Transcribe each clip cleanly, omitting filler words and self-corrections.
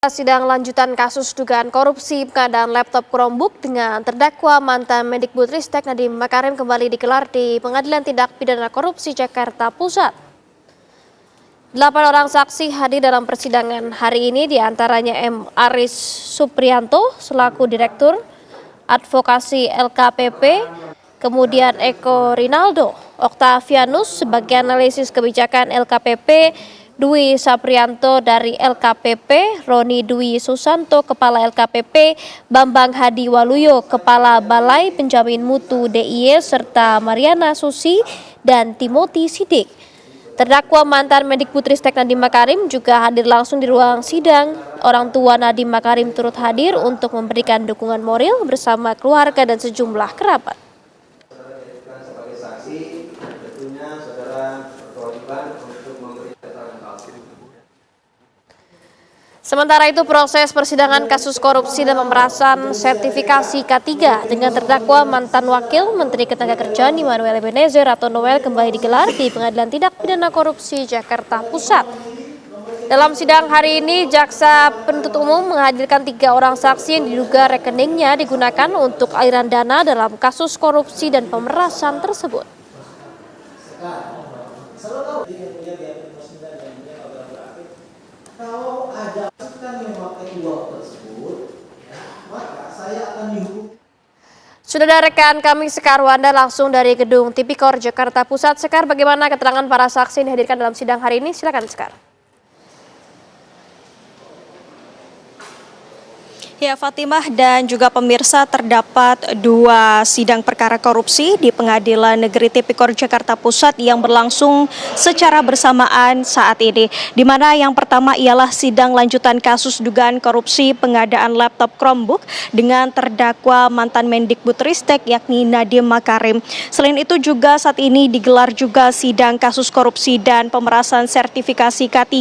Sidang lanjutan kasus dugaan korupsi pengadaan laptop Chromebook dengan terdakwa mantan Mendikbudristek Nadiem Makarim kembali digelar di Pengadilan Tindak Pidana Korupsi Jakarta Pusat. 8 orang saksi hadir dalam persidangan hari ini, diantaranya M. Aris Suprianto selaku Direktur Advokasi LKPP, kemudian Eko Rinaldo Octavianus sebagai analisis kebijakan LKPP, Dwi Saprianto dari LKPP, Roni Dwi Susanto Kepala LKPP, Bambang Hadi Waluyo Kepala Balai Penjamin Mutu DIY, serta Mariana Susi dan Timothy Sidik. Terdakwa mantan Mendikbudristek Nadiem Makarim juga hadir langsung di ruang sidang. Orang tua Nadiem Makarim turut hadir untuk memberikan dukungan moral bersama keluarga dan sejumlah kerabat. Sementara itu, proses persidangan kasus korupsi dan pemerasan sertifikasi K3 dengan terdakwa mantan Wakil Menteri Ketenagakerjaan Immanuel Ebenezer atau Noel kembali digelar di Pengadilan Tindak Pidana Korupsi Jakarta Pusat. Dalam sidang hari ini, Jaksa Penuntut Umum menghadirkan 3 orang saksi yang diduga rekeningnya digunakan untuk aliran dana dalam kasus korupsi dan pemerasan tersebut. Kalau ada yang memakai uang tersebut, maka saya akan dihukum. Sudah ada rekan kami Sekar Wanda langsung dari Gedung Tipikor Jakarta Pusat. Sekar, bagaimana keterangan para saksi yang dihadirkan dalam sidang hari ini? Silakan Sekar. Ya, Fatimah dan juga pemirsa, terdapat 2 sidang perkara korupsi di Pengadilan Negeri Tipikor Jakarta Pusat yang berlangsung secara bersamaan saat ini. Di mana yang pertama ialah sidang lanjutan kasus dugaan korupsi pengadaan laptop Chromebook dengan terdakwa mantan Mendikbudristek yakni Nadiem Makarim. Selain itu juga saat ini digelar juga sidang kasus korupsi dan pemerasan sertifikasi K3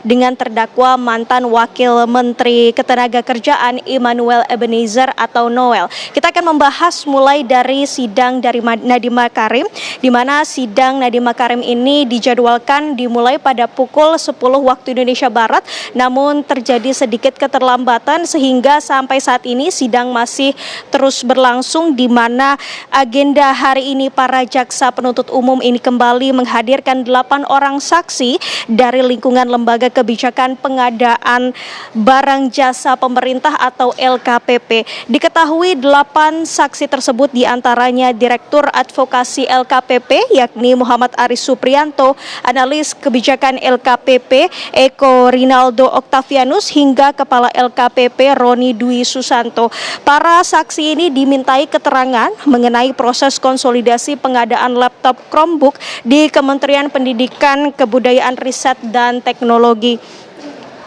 dengan terdakwa mantan Wakil Menteri Ketenagakerjaan Immanuel Ebenezer atau Noel. Kita akan membahas mulai dari sidang dari Nadiem Makarim, di mana sidang Nadiem Makarim ini dijadwalkan dimulai pada pukul 10 waktu Indonesia Barat, namun terjadi sedikit keterlambatan sehingga sampai saat ini sidang masih terus berlangsung, di mana agenda hari ini para jaksa penuntut umum ini kembali menghadirkan 8 orang saksi dari lingkungan lembaga kebijakan pengadaan barang jasa pemerintah atau LKPP. Diketahui 8 saksi tersebut diantaranya Direktur Advokasi LKPP yakni Muhammad Aris Suprianto, analis kebijakan LKPP Eko Rinaldo Octavianus, hingga Kepala LKPP Roni Dwi Susanto. Para saksi ini dimintai keterangan mengenai proses konsolidasi pengadaan laptop Chromebook di Kementerian Pendidikan, Kebudayaan, Riset, dan Teknologi.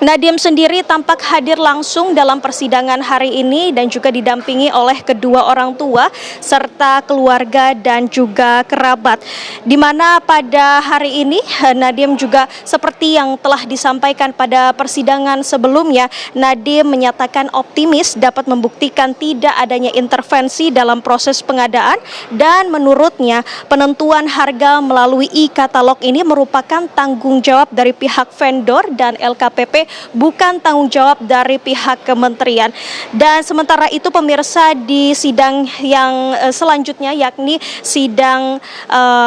Nadiem sendiri tampak hadir langsung dalam persidangan hari ini dan juga didampingi oleh kedua orang tua serta keluarga dan juga kerabat. Di mana pada hari ini Nadiem juga seperti yang telah disampaikan pada persidangan sebelumnya, Nadiem menyatakan optimis dapat membuktikan tidak adanya intervensi dalam proses pengadaan, dan menurutnya penentuan harga melalui e-katalog ini merupakan tanggung jawab dari pihak vendor dan LKPP, bukan tanggung jawab dari pihak kementerian. Dan sementara itu pemirsa, di sidang yang selanjutnya yakni sidang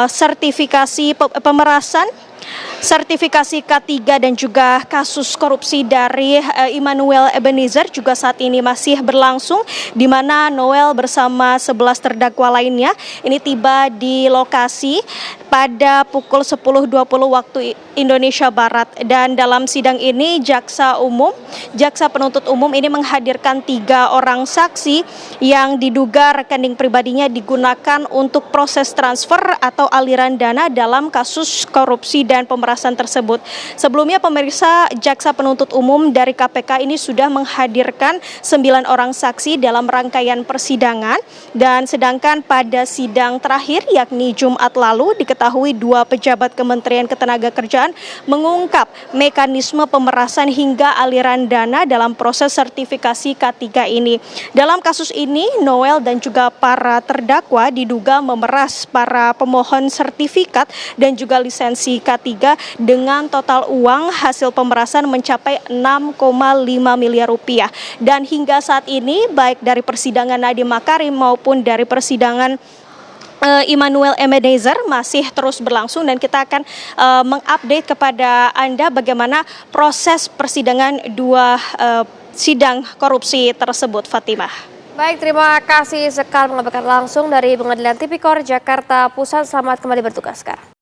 sertifikasi pemerasan sertifikasi K3 dan juga kasus korupsi dari Immanuel Ebenezer juga saat ini masih berlangsung, di mana Noel bersama 11 terdakwa lainnya ini tiba di lokasi pada pukul 10.20 waktu Indonesia Barat. Dan dalam sidang ini jaksa penuntut umum ini menghadirkan 3 orang saksi yang diduga rekening pribadinya digunakan untuk proses transfer atau aliran dana dalam kasus korupsi dan pemerasan tersebut. Sebelumnya pemirsa, jaksa penuntut umum dari KPK ini sudah menghadirkan 9 orang saksi dalam rangkaian persidangan, dan sedangkan pada sidang terakhir yakni Jumat lalu diketahui 2 pejabat Kementerian Ketenagakerjaan mengungkap mekanisme pemerasan hingga aliran dana dalam proses sertifikasi K3 ini. Dalam kasus ini Noel dan juga para terdakwa diduga memeras para pemohon sertifikat dan juga lisensi K3 3 dengan total uang hasil pemerasan mencapai 6,5 miliar rupiah. Dan hingga saat ini baik dari persidangan Nadiem Makarim maupun dari persidangan Immanuel Ebenezer masih terus berlangsung, dan kita akan mengupdate kepada Anda bagaimana proses persidangan dua sidang korupsi tersebut, Fatimah. Baik, terima kasih Sekar melaporkan langsung dari Pengadilan Tipikor Jakarta Pusat. Selamat kembali bertugas, Sekar.